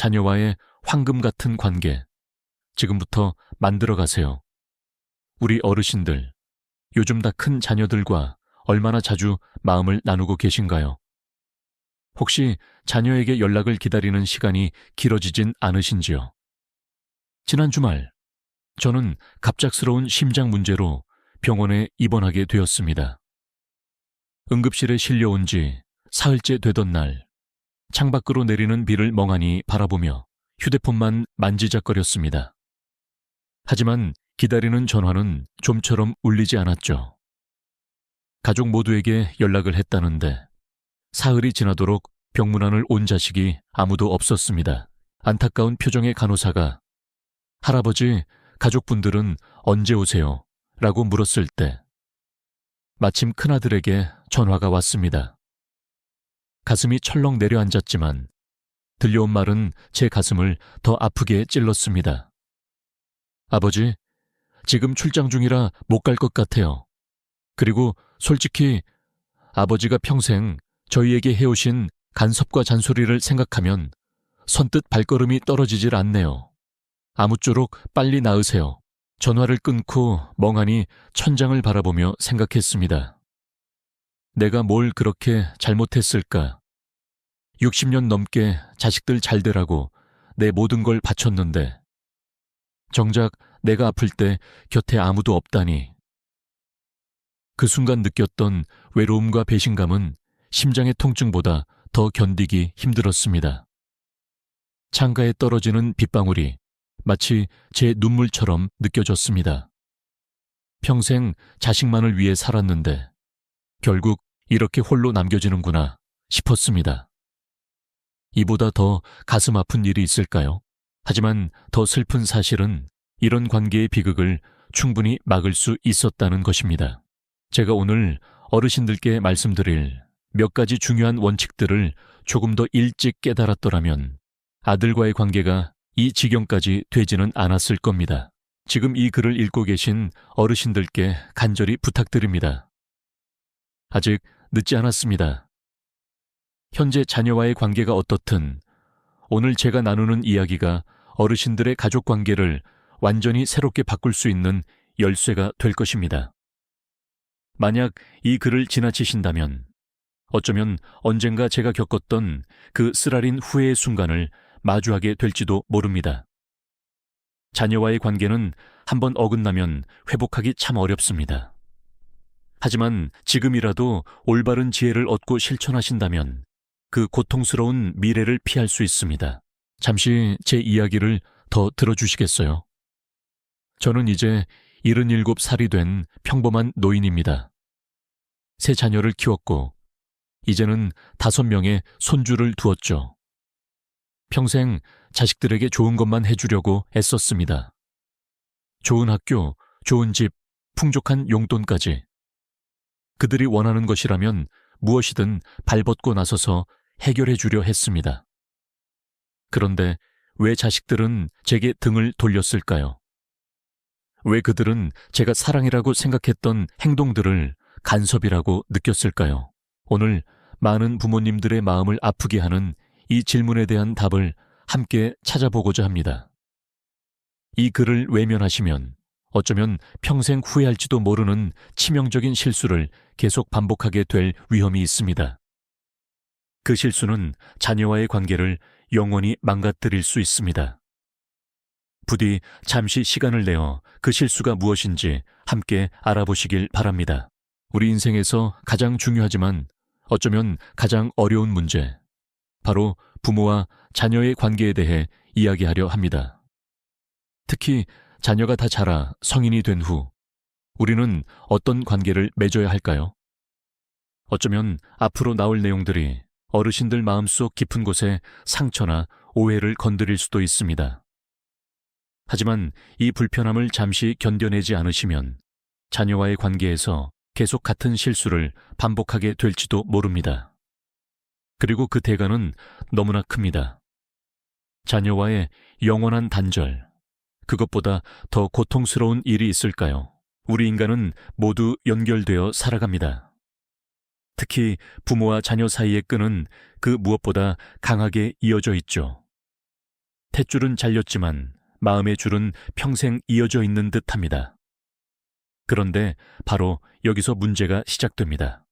자녀와의 황금 같은 관계, 지금부터 만들어 가세요. 우리 어르신들, 요즘 다 큰 자녀들과 얼마나 자주 마음을 나누고 계신가요? 혹시 자녀에게 연락을 기다리는 시간이 길어지진 않으신지요? 지난 주말, 저는 갑작스러운 심장 문제로 병원에 입원하게 되었습니다. 응급실에 실려온 지 사흘째 되던 날, 창밖으로 내리는 비를 멍하니 바라보며 휴대폰만 만지작거렸습니다. 하지만 기다리는 전화는 좀처럼 울리지 않았죠. 가족 모두에게 연락을 했다는데 사흘이 지나도록 병문안을 온 자식이 아무도 없었습니다. 안타까운 표정의 간호사가 할아버지, 가족분들은 언제 오세요? 라고 물었을 때 마침 큰아들에게 전화가 왔습니다. 가슴이 철렁 내려앉았지만 들려온 말은 제 가슴을 더 아프게 찔렀습니다. 아버지, 지금 출장 중이라 못 갈 것 같아요. 그리고 솔직히 아버지가 평생 저희에게 해오신 간섭과 잔소리를 생각하면 선뜻 발걸음이 떨어지질 않네요. 아무쪼록 빨리 나으세요. 전화를 끊고 멍하니 천장을 바라보며 생각했습니다. 내가 뭘 그렇게 잘못했을까? 60년 넘게 자식들 잘 되라고 내 모든 걸 바쳤는데 정작 내가 아플 때 곁에 아무도 없다니. 그 순간 느꼈던 외로움과 배신감은 심장의 통증보다 더 견디기 힘들었습니다. 창가에 떨어지는 빗방울이 마치 제 눈물처럼 느껴졌습니다. 평생 자식만을 위해 살았는데 결국 이렇게 홀로 남겨지는구나 싶었습니다. 이보다 더 가슴 아픈 일이 있을까요? 하지만 더 슬픈 사실은 이런 관계의 비극을 충분히 막을 수 있었다는 것입니다. 제가 오늘 어르신들께 말씀드릴 몇 가지 중요한 원칙들을 조금 더 일찍 깨달았더라면 아들과의 관계가 이 지경까지 되지는 않았을 겁니다. 지금 이 글을 읽고 계신 어르신들께 간절히 부탁드립니다. 아직 늦지 않았습니다. 현재 자녀와의 관계가 어떻든 오늘 제가 나누는 이야기가 어르신들의 가족 관계를 완전히 새롭게 바꿀 수 있는 열쇠가 될 것입니다. 만약 이 글을 지나치신다면 어쩌면 언젠가 제가 겪었던 그 쓰라린 후회의 순간을 마주하게 될지도 모릅니다. 자녀와의 관계는 한번 어긋나면 회복하기 참 어렵습니다. 하지만 지금이라도 올바른 지혜를 얻고 실천하신다면 그 고통스러운 미래를 피할 수 있습니다. 잠시 제 이야기를 더 들어주시겠어요? 저는 이제 77살이 된 평범한 노인입니다. 세 자녀를 키웠고 이제는 5명의 손주를 두었죠. 평생 자식들에게 좋은 것만 해주려고 애썼습니다. 좋은 학교, 좋은 집, 풍족한 용돈까지. 그들이 원하는 것이라면 무엇이든 발벗고 나서서 해결해 주려 했습니다. 그런데 왜 자식들은 제게 등을 돌렸을까요? 왜 그들은 제가 사랑이라고 생각했던 행동들을 간섭이라고 느꼈을까요? 오늘 많은 부모님들의 마음을 아프게 하는 이 질문에 대한 답을 함께 찾아보고자 합니다. 이 글을 외면하시면 어쩌면 평생 후회할지도 모르는 치명적인 실수를 계속 반복하게 될 위험이 있습니다. 그 실수는 자녀와의 관계를 영원히 망가뜨릴 수 있습니다. 부디 잠시 시간을 내어 그 실수가 무엇인지 함께 알아보시길 바랍니다. 우리 인생에서 가장 중요하지만 어쩌면 가장 어려운 문제, 바로 부모와 자녀의 관계에 대해 이야기하려 합니다. 특히 자녀가 다 자라 성인이 된 후 우리는 어떤 관계를 맺어야 할까요? 어쩌면 앞으로 나올 내용들이 어르신들 마음속 깊은 곳에 상처나 오해를 건드릴 수도 있습니다. 하지만 이 불편함을 잠시 견뎌내지 않으시면 자녀와의 관계에서 계속 같은 실수를 반복하게 될지도 모릅니다. 그리고 그 대가는 너무나 큽니다. 자녀와의 영원한 단절, 그것보다 더 고통스러운 일이 있을까요? 우리 인간은 모두 연결되어 살아갑니다. 특히 부모와 자녀 사이의 끈은 그 무엇보다 강하게 이어져 있죠. 탯줄은 잘렸지만 마음의 줄은 평생 이어져 있는 듯합니다. 그런데 바로 여기서 문제가 시작됩니다.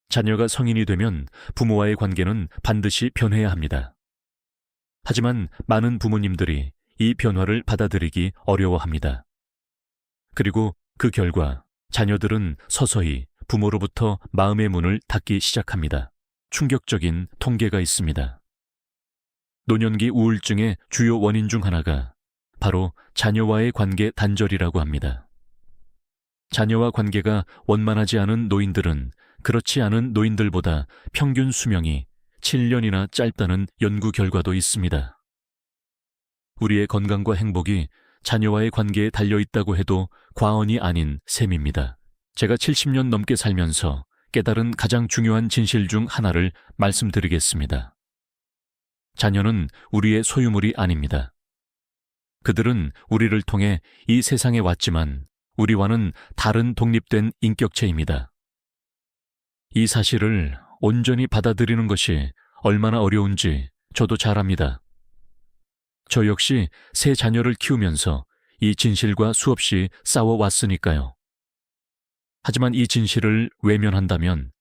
자녀가 성인이 되면 부모와의 관계는 반드시 변해야 합니다. 하지만 많은 부모님들이 이 변화를 받아들이기 어려워합니다. 그리고 그 결과 자녀들은 서서히 부모로부터 마음의 문을 닫기 시작합니다. 충격적인 통계가 있습니다. 노년기 우울증의 주요 원인 중 하나가 바로 자녀와의 관계 단절이라고 합니다. 자녀와 관계가 원만하지 않은 노인들은 그렇지 않은 노인들보다 평균 수명이 7년이나 짧다는 연구 결과도 있습니다. 우리의 건강과 행복이 자녀와의 관계에 달려있다고 해도 과언이 아닌 셈입니다. 제가 70년 넘게 살면서 깨달은 가장 중요한 진실 중 하나를 말씀드리겠습니다. 자녀는 우리의 소유물이 아닙니다. 그들은 우리를 통해 이 세상에 왔지만 우리와는 다른 독립된 인격체입니다. 이 사실을 온전히 받아들이는 것이 얼마나 어려운지 저도 잘 압니다. 저 역시 세 자녀를 키우면서 이 진실과 수없이 싸워왔으니까요. 하지만 이 진실을 외면한다면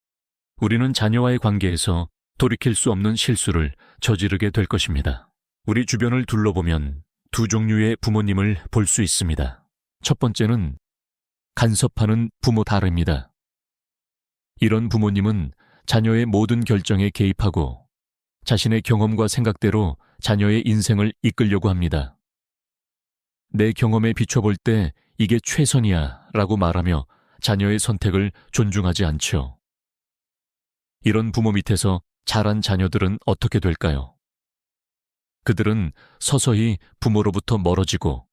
우리는 자녀와의 관계에서 돌이킬 수 없는 실수를 저지르게 될 것입니다. 우리 주변을 둘러보면 두 종류의 부모님을 볼 수 있습니다. 첫 번째는 간섭하는 부모 다릅니다. 이런 부모님은 자녀의 모든 결정에 개입하고 자신의 경험과 생각대로 자녀의 인생을 이끌려고 합니다. 내 경험에 비춰볼 때 이게 최선이야 라고 말하며 자녀의 선택을 존중하지 않죠. 이런 부모 밑에서 자란 자녀들은 어떻게 될까요? 그들은 서서히 부모로부터 멀어지고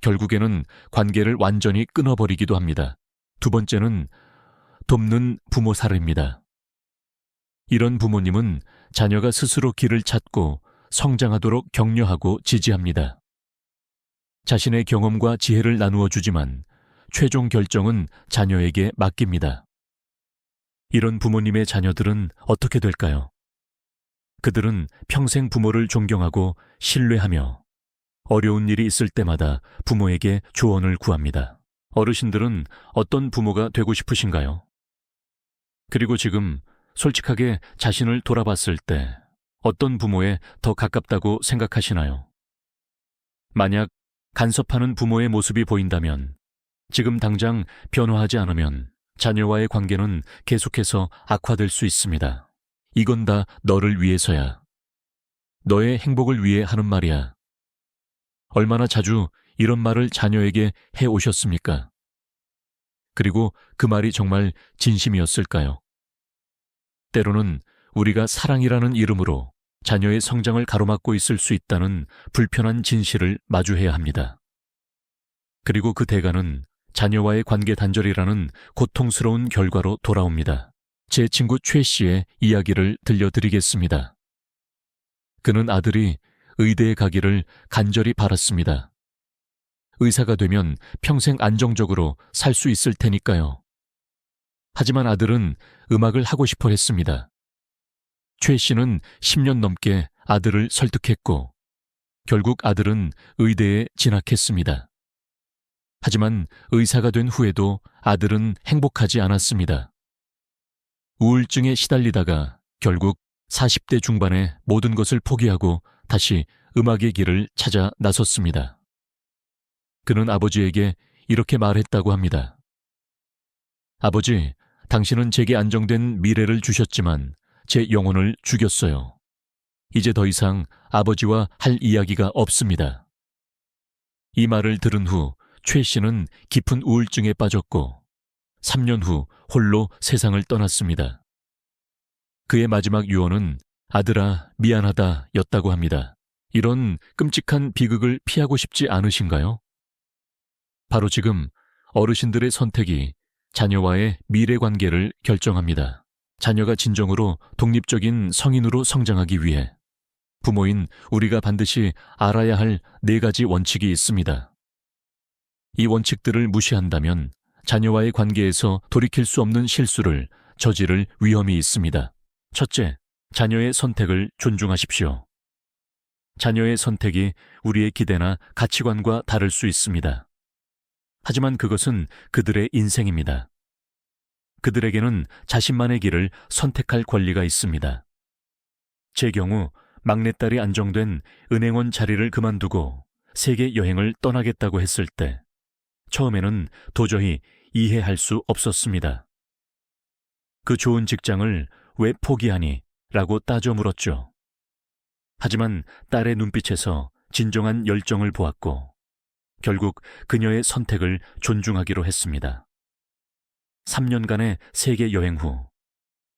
결국에는 관계를 완전히 끊어버리기도 합니다. 두 번째는 돕는 부모 사례입니다. 이런 부모님은 자녀가 스스로 길을 찾고 성장하도록 격려하고 지지합니다. 자신의 경험과 지혜를 나누어 주지만 최종 결정은 자녀에게 맡깁니다. 이런 부모님의 자녀들은 어떻게 될까요? 그들은 평생 부모를 존경하고 신뢰하며 어려운 일이 있을 때마다 부모에게 조언을 구합니다. 어르신들은 어떤 부모가 되고 싶으신가요? 그리고 지금 솔직하게 자신을 돌아봤을 때 어떤 부모에 더 가깝다고 생각하시나요? 만약 간섭하는 부모의 모습이 보인다면 지금 당장 변화하지 않으면 자녀와의 관계는 계속해서 악화될 수 있습니다. 이건 다 너를 위해서야. 너의 행복을 위해 하는 말이야. 얼마나 자주 이런 말을 자녀에게 해 오셨습니까? 그리고 그 말이 정말 진심이었을까요? 때로는 우리가 사랑이라는 이름으로 자녀의 성장을 가로막고 있을 수 있다는 불편한 진실을 마주해야 합니다. 그리고 그 대가는 자녀와의 관계 단절이라는 고통스러운 결과로 돌아옵니다. 제 친구 최 씨의 이야기를 들려드리겠습니다. 그는 아들이 의대에 가기를 간절히 바랐습니다. 의사가 되면 평생 안정적으로 살 수 있을 테니까요. 하지만 아들은 음악을 하고 싶어 했습니다. 최 씨는 10년 넘게 아들을 설득했고 결국 아들은 의대에 진학했습니다. 하지만 의사가 된 후에도 아들은 행복하지 않았습니다. 우울증에 시달리다가 결국 40대 중반에 모든 것을 포기하고 다시 음악의 길을 찾아 나섰습니다. 그는 아버지에게 이렇게 말했다고 합니다. 아버지, 당신은 제게 안정된 미래를 주셨지만 제 영혼을 죽였어요. 이제 더 이상 아버지와 할 이야기가 없습니다. 이 말을 들은 후 최 씨는 깊은 우울증에 빠졌고 3년 후 홀로 세상을 떠났습니다. 그의 마지막 유언은 아들아 미안하다 였다고 합니다. 이런 끔찍한 비극을 피하고 싶지 않으신가요? 바로 지금 어르신들의 선택이 자녀와의 미래 관계를 결정합니다. 자녀가 진정으로 독립적인 성인으로 성장하기 위해 부모인 우리가 반드시 알아야 할 4가지 원칙이 있습니다. 이 원칙들을 무시한다면 자녀와의 관계에서 돌이킬 수 없는 실수를 저지를 위험이 있습니다. 첫째, 자녀의 선택을 존중하십시오. 자녀의 선택이 우리의 기대나 가치관과 다를 수 있습니다. 하지만 그것은 그들의 인생입니다. 그들에게는 자신만의 길을 선택할 권리가 있습니다. 제 경우 막내딸이 안정된 은행원 자리를 그만두고 세계 여행을 떠나겠다고 했을 때 처음에는 도저히 이해할 수 없었습니다. 그 좋은 직장을 왜 포기하니? 라고 따져 물었죠. 하지만 딸의 눈빛에서 진정한 열정을 보았고 결국 그녀의 선택을 존중하기로 했습니다. 3년간의 세계 여행 후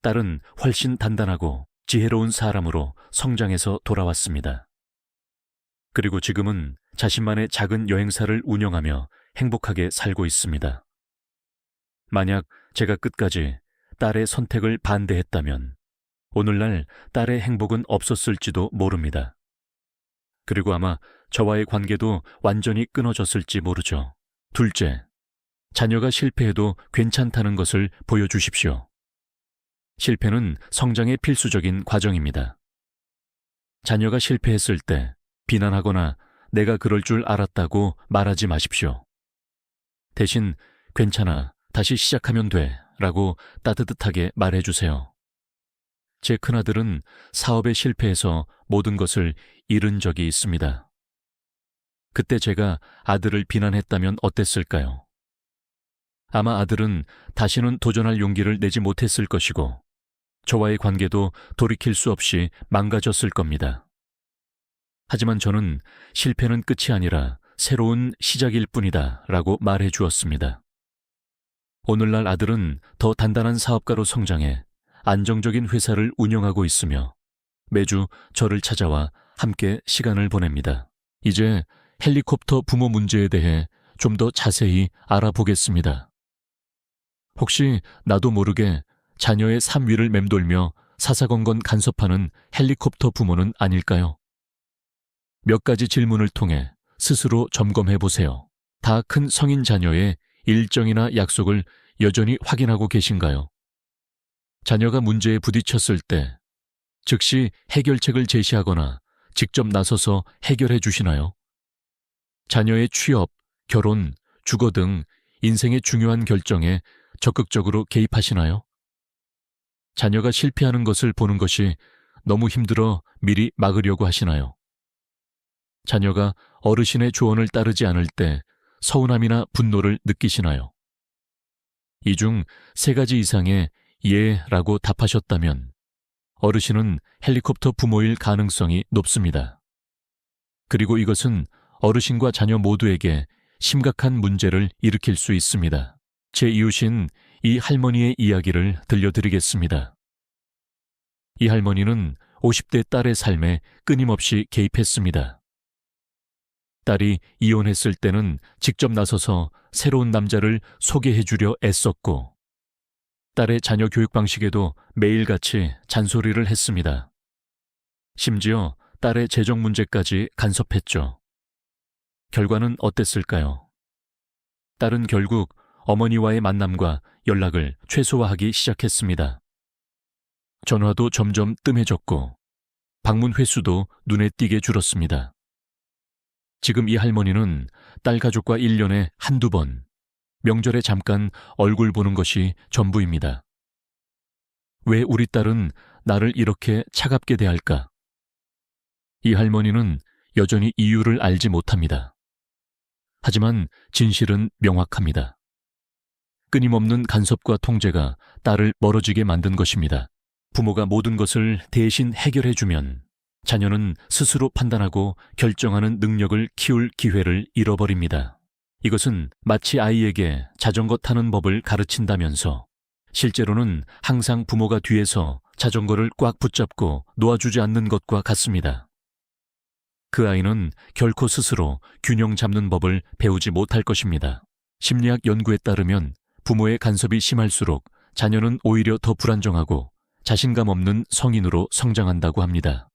딸은 훨씬 단단하고 지혜로운 사람으로 성장해서 돌아왔습니다. 그리고 지금은 자신만의 작은 여행사를 운영하며 행복하게 살고 있습니다. 만약 제가 끝까지 딸의 선택을 반대했다면 오늘날 딸의 행복은 없었을지도 모릅니다. 그리고 아마 저와의 관계도 완전히 끊어졌을지 모르죠. 둘째, 자녀가 실패해도 괜찮다는 것을 보여주십시오. 실패는 성장의 필수적인 과정입니다. 자녀가 실패했을 때 비난하거나 내가 그럴 줄 알았다고 말하지 마십시오. 대신 괜찮아, 다시 시작하면 돼 라고 따뜻하게 말해주세요. 제 큰아들은 사업에 실패해서 모든 것을 잃은 적이 있습니다. 그때 제가 아들을 비난했다면 어땠을까요? 아마 아들은 다시는 도전할 용기를 내지 못했을 것이고 저와의 관계도 돌이킬 수 없이 망가졌을 겁니다. 하지만 저는 실패는 끝이 아니라 새로운 시작일 뿐이다 라고 말해 주었습니다. 오늘날 아들은 더 단단한 사업가로 성장해 안정적인 회사를 운영하고 있으며 매주 저를 찾아와 함께 시간을 보냅니다. 이제 헬리콥터 부모 문제에 대해 좀 더 자세히 알아보겠습니다. 혹시 나도 모르게 자녀의 삶 위를 맴돌며 사사건건 간섭하는 헬리콥터 부모는 아닐까요? 몇 가지 질문을 통해 스스로 점검해 보세요. 다 큰 성인 자녀의 일정이나 약속을 여전히 확인하고 계신가요? 자녀가 문제에 부딪혔을 때 즉시 해결책을 제시하거나 직접 나서서 해결해 주시나요? 자녀의 취업, 결혼, 주거 등 인생의 중요한 결정에 적극적으로 개입하시나요? 자녀가 실패하는 것을 보는 것이 너무 힘들어 미리 막으려고 하시나요? 자녀가 어르신의 조언을 따르지 않을 때 서운함이나 분노를 느끼시나요? 이 중 3가지 이상의 예라고 답하셨다면 어르신은 헬리콥터 부모일 가능성이 높습니다. 그리고 이것은 어르신과 자녀 모두에게 심각한 문제를 일으킬 수 있습니다. 제 이웃인 이 할머니의 이야기를 들려드리겠습니다. 이 할머니는 50대 딸의 삶에 끊임없이 개입했습니다. 딸이 이혼했을 때는 직접 나서서 새로운 남자를 소개해 주려 애썼고 딸의 자녀 교육 방식에도 매일같이 잔소리를 했습니다. 심지어 딸의 재정 문제까지 간섭했죠. 결과는 어땠을까요? 딸은 결국 어머니와의 만남과 연락을 최소화하기 시작했습니다. 전화도 점점 뜸해졌고 방문 횟수도 눈에 띄게 줄었습니다. 지금 이 할머니는 딸 가족과 1년에 한두 번, 명절에 잠깐 얼굴 보는 것이 전부입니다. 왜 우리 딸은 나를 이렇게 차갑게 대할까? 이 할머니는 여전히 이유를 알지 못합니다. 하지만 진실은 명확합니다. 끊임없는 간섭과 통제가 딸을 멀어지게 만든 것입니다. 부모가 모든 것을 대신 해결해주면 자녀는 스스로 판단하고 결정하는 능력을 키울 기회를 잃어버립니다. 이것은 마치 아이에게 자전거 타는 법을 가르친다면서 실제로는 항상 부모가 뒤에서 자전거를 꽉 붙잡고 놓아주지 않는 것과 같습니다. 그 아이는 결코 스스로 균형 잡는 법을 배우지 못할 것입니다. 심리학 연구에 따르면 부모의 간섭이 심할수록 자녀는 오히려 더 불안정하고 자신감 없는 성인으로 성장한다고 합니다.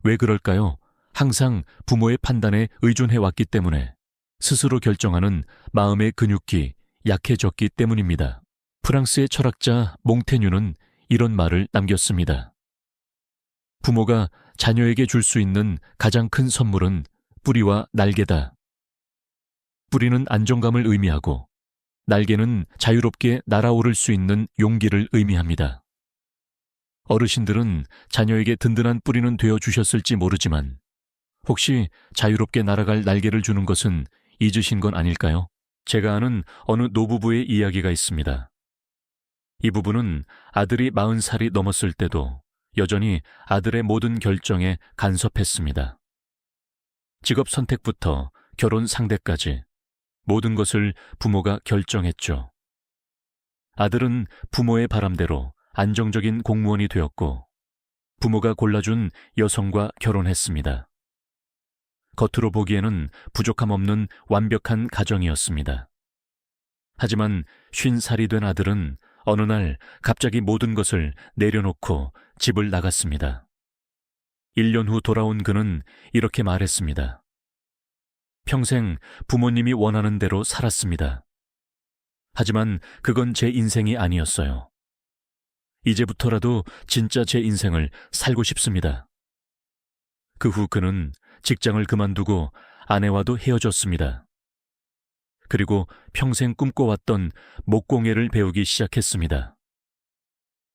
왜 그럴까요? 항상 부모의 판단에 의존해왔기 때문에 스스로 결정하는 마음의 근육이 약해졌기 때문입니다. 프랑스의 철학자 몽테뉴는 이런 말을 남겼습니다. 부모가 자녀에게 줄 수 있는 가장 큰 선물은 뿌리와 날개다. 뿌리는 안정감을 의미하고 날개는 자유롭게 날아오를 수 있는 용기를 의미합니다. 어르신들은 자녀에게 든든한 뿌리는 되어 주셨을지 모르지만 혹시 자유롭게 날아갈 날개를 주는 것은 잊으신 건 아닐까요? 제가 아는 어느 노부부의 이야기가 있습니다. 이 부부는 아들이 40살이 넘었을 때도 여전히 아들의 모든 결정에 간섭했습니다. 직업 선택부터 결혼 상대까지 모든 것을 부모가 결정했죠. 아들은 부모의 바람대로 안정적인 공무원이 되었고 부모가 골라준 여성과 결혼했습니다. 겉으로 보기에는 부족함 없는 완벽한 가정이었습니다. 하지만 50살이 된 아들은 어느 날 갑자기 모든 것을 내려놓고 집을 나갔습니다. 1년 후 돌아온 그는 이렇게 말했습니다. 평생 부모님이 원하는 대로 살았습니다. 하지만 그건 제 인생이 아니었어요. 이제부터라도 진짜 제 인생을 살고 싶습니다. 그 후 그는 직장을 그만두고 아내와도 헤어졌습니다. 그리고 평생 꿈꿔왔던 목공예를 배우기 시작했습니다.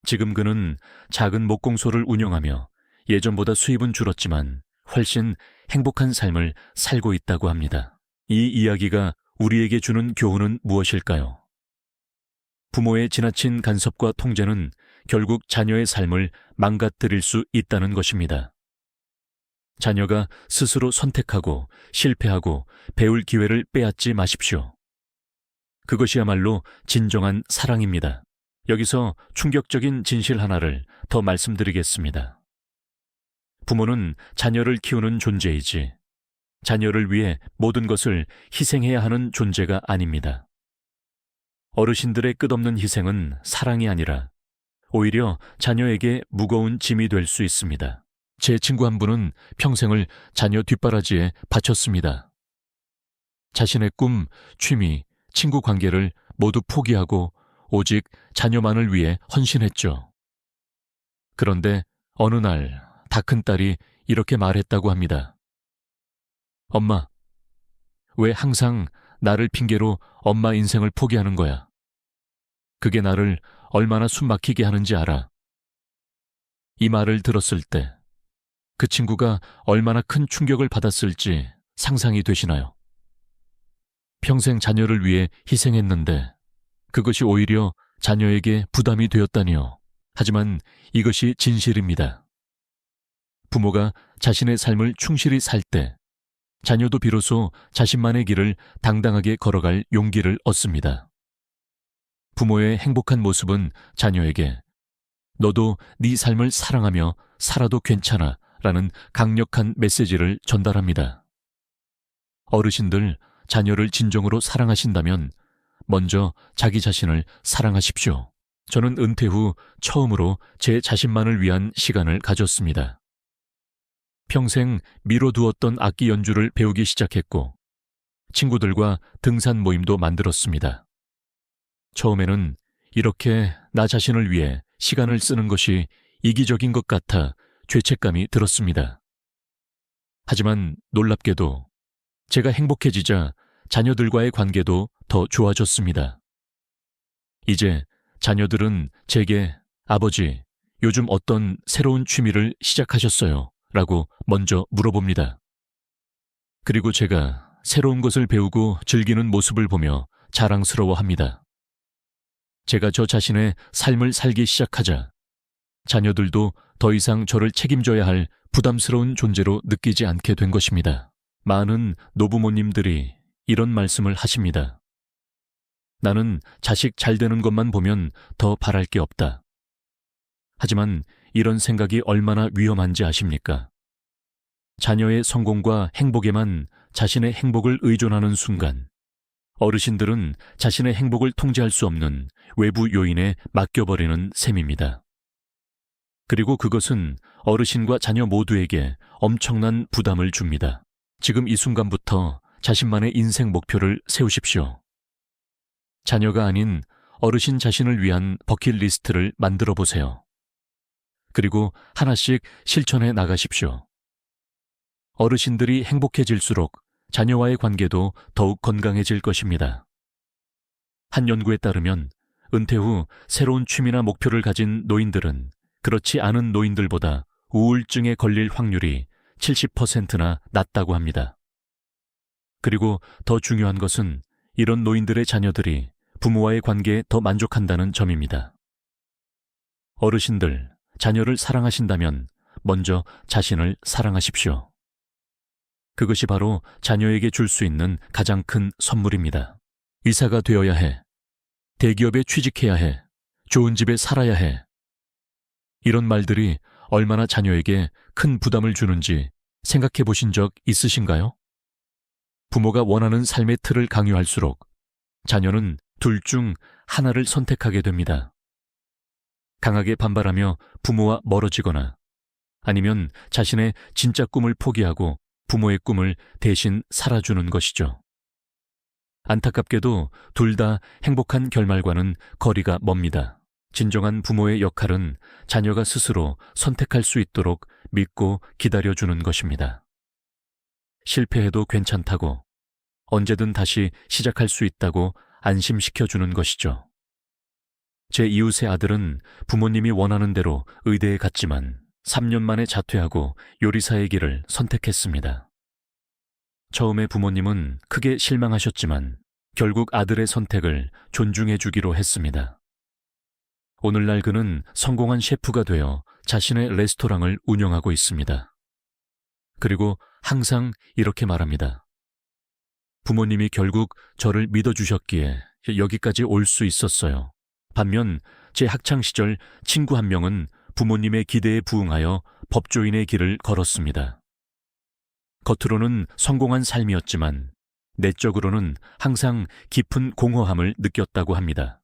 지금 그는 작은 목공소를 운영하며 예전보다 수입은 줄었지만 훨씬 행복한 삶을 살고 있다고 합니다. 이 이야기가 우리에게 주는 교훈은 무엇일까요? 부모의 지나친 간섭과 통제는 결국 자녀의 삶을 망가뜨릴 수 있다는 것입니다. 자녀가 스스로 선택하고 실패하고 배울 기회를 빼앗지 마십시오. 그것이야말로 진정한 사랑입니다. 여기서 충격적인 진실 하나를 더 말씀드리겠습니다. 부모는 자녀를 키우는 존재이지 자녀를 위해 모든 것을 희생해야 하는 존재가 아닙니다. 어르신들의 끝없는 희생은 사랑이 아니라 오히려 자녀에게 무거운 짐이 될 수 있습니다. 제 친구 한 분은 평생을 자녀 뒷바라지에 바쳤습니다. 자신의 꿈, 취미, 친구 관계를 모두 포기하고 오직 자녀만을 위해 헌신했죠. 그런데 어느 날 다 큰 딸이 이렇게 말했다고 합니다. 엄마, 왜 항상 나를 핑계로 엄마 인생을 포기하는 거야? 그게 나를 얼마나 숨막히게 하는지 알아. 이 말을 들었을 때 그 친구가 얼마나 큰 충격을 받았을지 상상이 되시나요? 평생 자녀를 위해 희생했는데 그것이 오히려 자녀에게 부담이 되었다니요. 하지만 이것이 진실입니다. 부모가 자신의 삶을 충실히 살 때 자녀도 비로소 자신만의 길을 당당하게 걸어갈 용기를 얻습니다. 부모의 행복한 모습은 자녀에게 너도 네 삶을 사랑하며 살아도 괜찮아 라는 강력한 메시지를 전달합니다. 어르신들, 자녀를 진정으로 사랑하신다면 먼저 자기 자신을 사랑하십시오. 저는 은퇴 후 처음으로 제 자신만을 위한 시간을 가졌습니다. 평생 미뤄두었던 악기 연주를 배우기 시작했고 친구들과 등산 모임도 만들었습니다. 처음에는 이렇게 나 자신을 위해 시간을 쓰는 것이 이기적인 것 같아 죄책감이 들었습니다. 하지만 놀랍게도 제가 행복해지자 자녀들과의 관계도 더 좋아졌습니다. 이제 자녀들은 제게 아버지, 요즘 어떤 새로운 취미를 시작하셨어요? 라고 먼저 물어봅니다. 그리고 제가 새로운 것을 배우고 즐기는 모습을 보며 자랑스러워합니다. 제가 저 자신의 삶을 살기 시작하자 자녀들도 더 이상 저를 책임져야 할 부담스러운 존재로 느끼지 않게 된 것입니다. 많은 노부모님들이 이런 말씀을 하십니다. 나는 자식 잘 되는 것만 보면 더 바랄 게 없다. 하지만 이런 생각이 얼마나 위험한지 아십니까? 자녀의 성공과 행복에만 자신의 행복을 의존하는 순간 어르신들은 자신의 행복을 통제할 수 없는 외부 요인에 맡겨버리는 셈입니다. 그리고 그것은 어르신과 자녀 모두에게 엄청난 부담을 줍니다. 지금 이 순간부터 자신만의 인생 목표를 세우십시오. 자녀가 아닌 어르신 자신을 위한 버킷리스트를 만들어 보세요. 그리고 하나씩 실천해 나가십시오. 어르신들이 행복해질수록 자녀와의 관계도 더욱 건강해질 것입니다. 한 연구에 따르면 은퇴 후 새로운 취미나 목표를 가진 노인들은 그렇지 않은 노인들보다 우울증에 걸릴 확률이 70%나 낮다고 합니다. 그리고 더 중요한 것은 이런 노인들의 자녀들이 부모와의 관계에 더 만족한다는 점입니다. 어르신들, 자녀를 사랑하신다면 먼저 자신을 사랑하십시오. 그것이 바로 자녀에게 줄 수 있는 가장 큰 선물입니다. 의사가 되어야 해. 대기업에 취직해야 해. 좋은 집에 살아야 해. 이런 말들이 얼마나 자녀에게 큰 부담을 주는지 생각해 보신 적 있으신가요? 부모가 원하는 삶의 틀을 강요할수록 자녀는 둘 중 하나를 선택하게 됩니다. 강하게 반발하며 부모와 멀어지거나 아니면 자신의 진짜 꿈을 포기하고 부모의 꿈을 대신 살아주는 것이죠. 안타깝게도 둘 다 행복한 결말과는 거리가 멉니다. 진정한 부모의 역할은 자녀가 스스로 선택할 수 있도록 믿고 기다려주는 것입니다. 실패해도 괜찮다고, 언제든 다시 시작할 수 있다고 안심시켜주는 것이죠. 제 이웃의 아들은 부모님이 원하는 대로 의대에 갔지만 3년 만에 자퇴하고 요리사의 길을 선택했습니다. 처음에 부모님은 크게 실망하셨지만 결국 아들의 선택을 존중해 주기로 했습니다. 오늘날 그는 성공한 셰프가 되어 자신의 레스토랑을 운영하고 있습니다. 그리고 항상 이렇게 말합니다. 부모님이 결국 저를 믿어주셨기에 여기까지 올 수 있었어요. 반면 제 학창시절 친구 한 명은 부모님의 기대에 부응하여 법조인의 길을 걸었습니다. 겉으로는 성공한 삶이었지만 내적으로는 항상 깊은 공허함을 느꼈다고 합니다.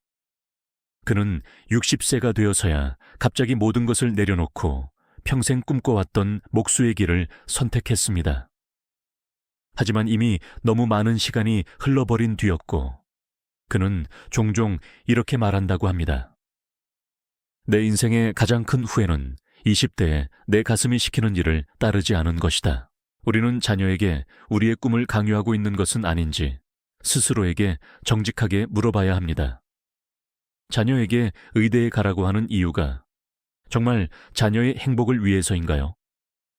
그는 60세가 되어서야 갑자기 모든 것을 내려놓고 평생 꿈꿔왔던 목수의 길을 선택했습니다. 하지만 이미 너무 많은 시간이 흘러버린 뒤였고 그는 종종 이렇게 말한다고 합니다. 내 인생의 가장 큰 후회는 20대에 내 가슴이 시키는 일을 따르지 않은 것이다. 우리는 자녀에게 우리의 꿈을 강요하고 있는 것은 아닌지 스스로에게 정직하게 물어봐야 합니다. 자녀에게 의대에 가라고 하는 이유가 정말 자녀의 행복을 위해서인가요?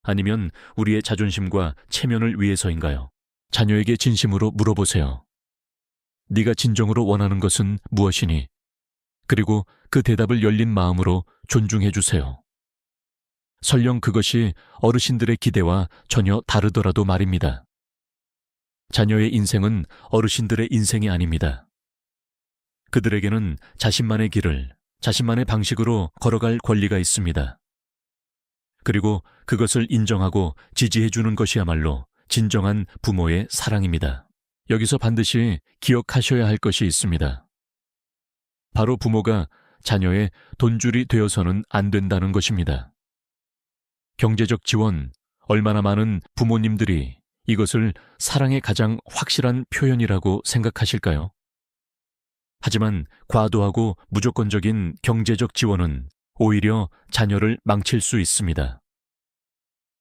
아니면 우리의 자존심과 체면을 위해서인가요? 자녀에게 진심으로 물어보세요. 네가 진정으로 원하는 것은 무엇이니? 그리고 그 대답을 열린 마음으로 존중해 주세요. 설령 그것이 어르신들의 기대와 전혀 다르더라도 말입니다. 자녀의 인생은 어르신들의 인생이 아닙니다. 그들에게는 자신만의 길을, 자신만의 방식으로 걸어갈 권리가 있습니다. 그리고 그것을 인정하고 지지해 주는 것이야말로 진정한 부모의 사랑입니다. 여기서 반드시 기억하셔야 할 것이 있습니다. 바로 부모가 자녀의 돈줄이 되어서는 안 된다는 것입니다. 경제적 지원, 얼마나 많은 부모님들이 이것을 사랑의 가장 확실한 표현이라고 생각하실까요? 하지만 과도하고 무조건적인 경제적 지원은 오히려 자녀를 망칠 수 있습니다.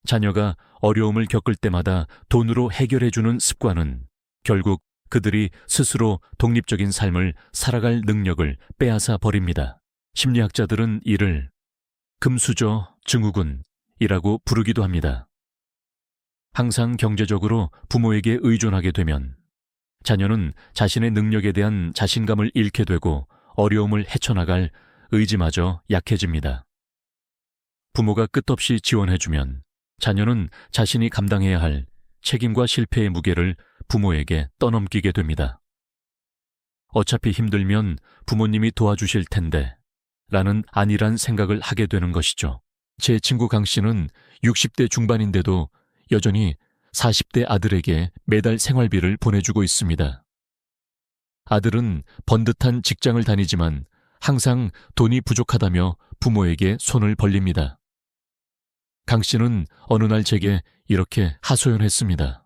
자녀가 어려움을 겪을 때마다 돈으로 해결해주는 습관은 결국 그들이 스스로 독립적인 삶을 살아갈 능력을 빼앗아 버립니다. 심리학자들은 이를 금수저 증후군이라고 부르기도 합니다. 항상 경제적으로 부모에게 의존하게 되면 자녀는 자신의 능력에 대한 자신감을 잃게 되고 어려움을 헤쳐나갈 의지마저 약해집니다. 부모가 끝없이 지원해주면 자녀는 자신이 감당해야 할 책임과 실패의 무게를 부모에게 떠넘기게 됩니다. 어차피 힘들면 부모님이 도와주실 텐데 라는 안일한 생각을 하게 되는 것이죠. 제 친구 강 씨는 60대 중반인데도 여전히 40대 아들에게 매달 생활비를 보내주고 있습니다. 아들은 번듯한 직장을 다니지만 항상 돈이 부족하다며 부모에게 손을 벌립니다. 강 씨는 어느 날 제게 이렇게 하소연했습니다.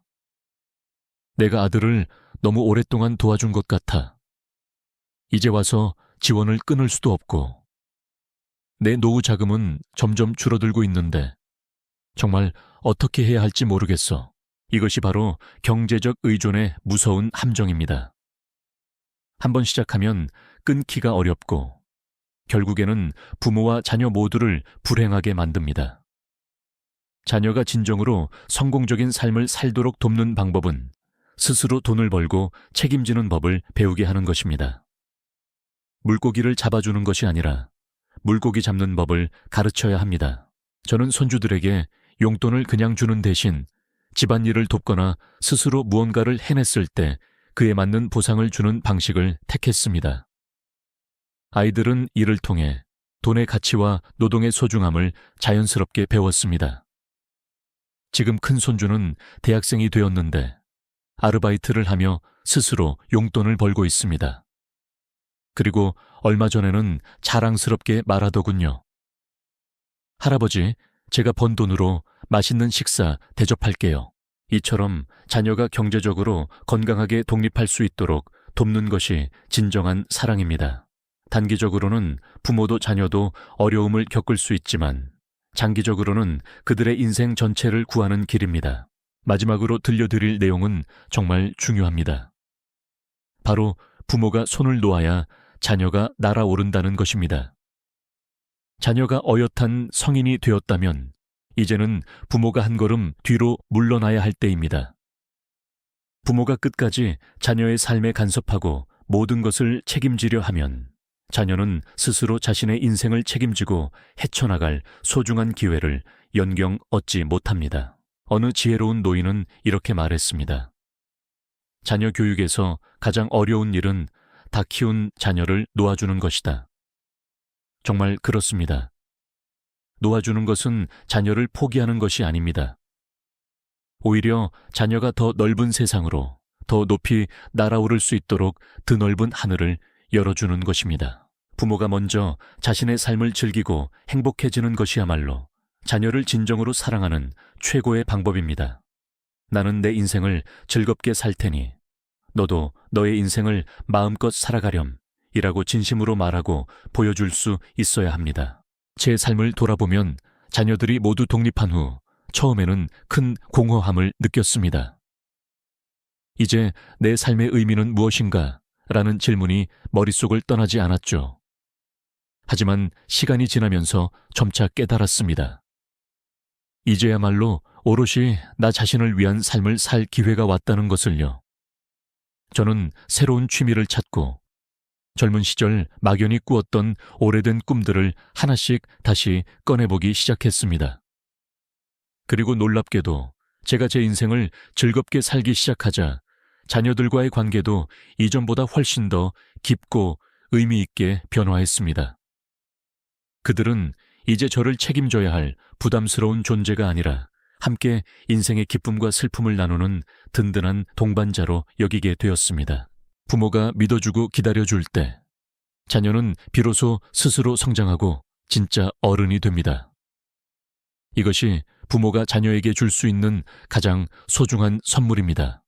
내가 아들을 너무 오랫동안 도와준 것 같아. 이제 와서 지원을 끊을 수도 없고 내 노후 자금은 점점 줄어들고 있는데 정말 어떻게 해야 할지 모르겠어. 이것이 바로 경제적 의존의 무서운 함정입니다. 한번 시작하면 끊기가 어렵고 결국에는 부모와 자녀 모두를 불행하게 만듭니다. 자녀가 진정으로 성공적인 삶을 살도록 돕는 방법은 스스로 돈을 벌고 책임지는 법을 배우게 하는 것입니다. 물고기를 잡아주는 것이 아니라 물고기 잡는 법을 가르쳐야 합니다. 저는 손주들에게 용돈을 그냥 주는 대신 집안일을 돕거나 스스로 무언가를 해냈을 때 그에 맞는 보상을 주는 방식을 택했습니다. 아이들은 이를 통해 돈의 가치와 노동의 소중함을 자연스럽게 배웠습니다. 지금 큰 손주는 대학생이 되었는데 아르바이트를 하며 스스로 용돈을 벌고 있습니다. 그리고 얼마 전에는 자랑스럽게 말하더군요. 할아버지, 제가 번 돈으로 맛있는 식사 대접할게요. 이처럼 자녀가 경제적으로 건강하게 독립할 수 있도록 돕는 것이 진정한 사랑입니다. 단기적으로는 부모도 자녀도 어려움을 겪을 수 있지만 장기적으로는 그들의 인생 전체를 구하는 길입니다. 마지막으로 들려드릴 내용은 정말 중요합니다. 바로 부모가 손을 놓아야 자녀가 날아오른다는 것입니다. 자녀가 어엿한 성인이 되었다면 이제는 부모가 한 걸음 뒤로 물러나야 할 때입니다. 부모가 끝까지 자녀의 삶에 간섭하고 모든 것을 책임지려 하면 자녀는 스스로 자신의 인생을 책임지고 헤쳐나갈 소중한 기회를 연경 얻지 못합니다. 어느 지혜로운 노인은 이렇게 말했습니다. 자녀 교육에서 가장 어려운 일은 다 키운 자녀를 놓아주는 것이다. 정말 그렇습니다. 놓아주는 것은 자녀를 포기하는 것이 아닙니다. 오히려 자녀가 더 넓은 세상으로 더 높이 날아오를 수 있도록 드넓은 하늘을 열어주는 것입니다. 부모가 먼저 자신의 삶을 즐기고 행복해지는 것이야말로 자녀를 진정으로 사랑하는 최고의 방법입니다. 나는 내 인생을 즐겁게 살 테니 너도 너의 인생을 마음껏 살아가렴 이라고 진심으로 말하고 보여줄 수 있어야 합니다. 제 삶을 돌아보면 자녀들이 모두 독립한 후 처음에는 큰 공허함을 느꼈습니다. 이제 내 삶의 의미는 무엇인가? 라는 질문이 머릿속을 떠나지 않았죠. 하지만 시간이 지나면서 점차 깨달았습니다. 이제야말로 오롯이 나 자신을 위한 삶을 살 기회가 왔다는 것을요. 저는 새로운 취미를 찾고 젊은 시절 막연히 꾸었던 오래된 꿈들을 하나씩 다시 꺼내보기 시작했습니다. 그리고 놀랍게도 제가 제 인생을 즐겁게 살기 시작하자 자녀들과의 관계도 이전보다 훨씬 더 깊고 의미 있게 변화했습니다. 그들은 이제 저를 책임져야 할 부담스러운 존재가 아니라 함께 인생의 기쁨과 슬픔을 나누는 든든한 동반자로 여기게 되었습니다. 부모가 믿어주고 기다려줄 때 자녀는 비로소 스스로 성장하고 진짜 어른이 됩니다. 이것이 부모가 자녀에게 줄 수 있는 가장 소중한 선물입니다.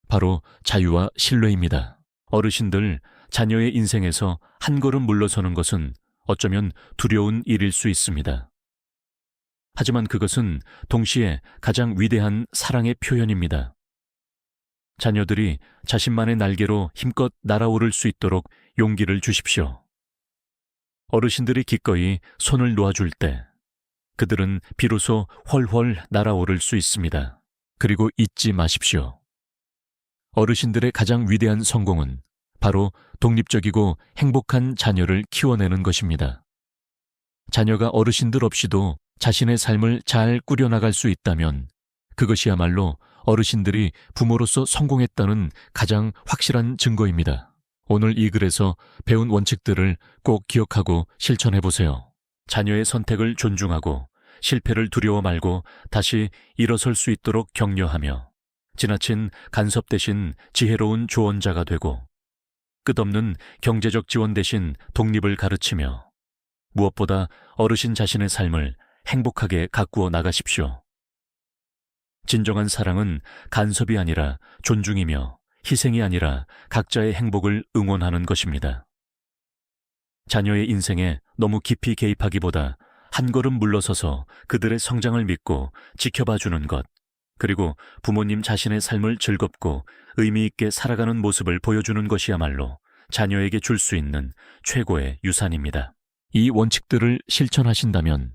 바로 자유와 신뢰입니다. 어르신들, 자녀의 인생에서 한 걸음 물러서는 것은 어쩌면 두려운 일일 수 있습니다. 하지만 그것은 동시에 가장 위대한 사랑의 표현입니다. 자녀들이 자신만의 날개로 힘껏 날아오를 수 있도록 용기를 주십시오. 어르신들이 기꺼이 손을 놓아줄 때 그들은 비로소 훨훨 날아오를 수 있습니다. 그리고 잊지 마십시오. 어르신들의 가장 위대한 성공은 바로 독립적이고 행복한 자녀를 키워내는 것입니다. 자녀가 어르신들 없이도 자신의 삶을 잘 꾸려나갈 수 있다면 그것이야말로 어르신들이 부모로서 성공했다는 가장 확실한 증거입니다. 오늘 이 글에서 배운 원칙들을 꼭 기억하고 실천해보세요. 자녀의 선택을 존중하고 실패를 두려워 말고 다시 일어설 수 있도록 격려하며 지나친 간섭 대신 지혜로운 조언자가 되고 끝없는 경제적 지원 대신 독립을 가르치며 무엇보다 어르신 자신의 삶을 행복하게 가꾸어 나가십시오. 진정한 사랑은 간섭이 아니라 존중이며 희생이 아니라 각자의 행복을 응원하는 것입니다. 자녀의 인생에 너무 깊이 개입하기보다 한 걸음 물러서서 그들의 성장을 믿고 지켜봐 주는 것, 그리고 부모님 자신의 삶을 즐겁고 의미 있게 살아가는 모습을 보여주는 것이야말로 자녀에게 줄 수 있는 최고의 유산입니다. 이 원칙들을 실천하신다면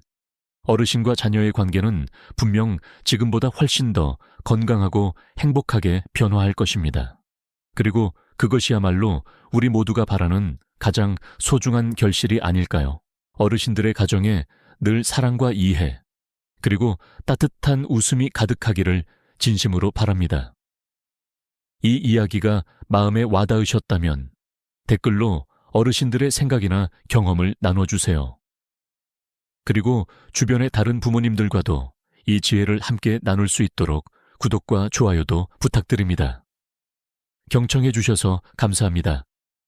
어르신과 자녀의 관계는 분명 지금보다 훨씬 더 건강하고 행복하게 변화할 것입니다. 그리고 그것이야말로 우리 모두가 바라는 가장 소중한 결실이 아닐까요? 어르신들의 가정에 늘 사랑과 이해, 그리고 따뜻한 웃음이 가득하기를 진심으로 바랍니다. 이 이야기가 마음에 와닿으셨다면 댓글로 어르신들의 생각이나 경험을 나눠주세요. 그리고 주변의 다른 부모님들과도 이 지혜를 함께 나눌 수 있도록 구독과 좋아요도 부탁드립니다. 경청해 주셔서 감사합니다.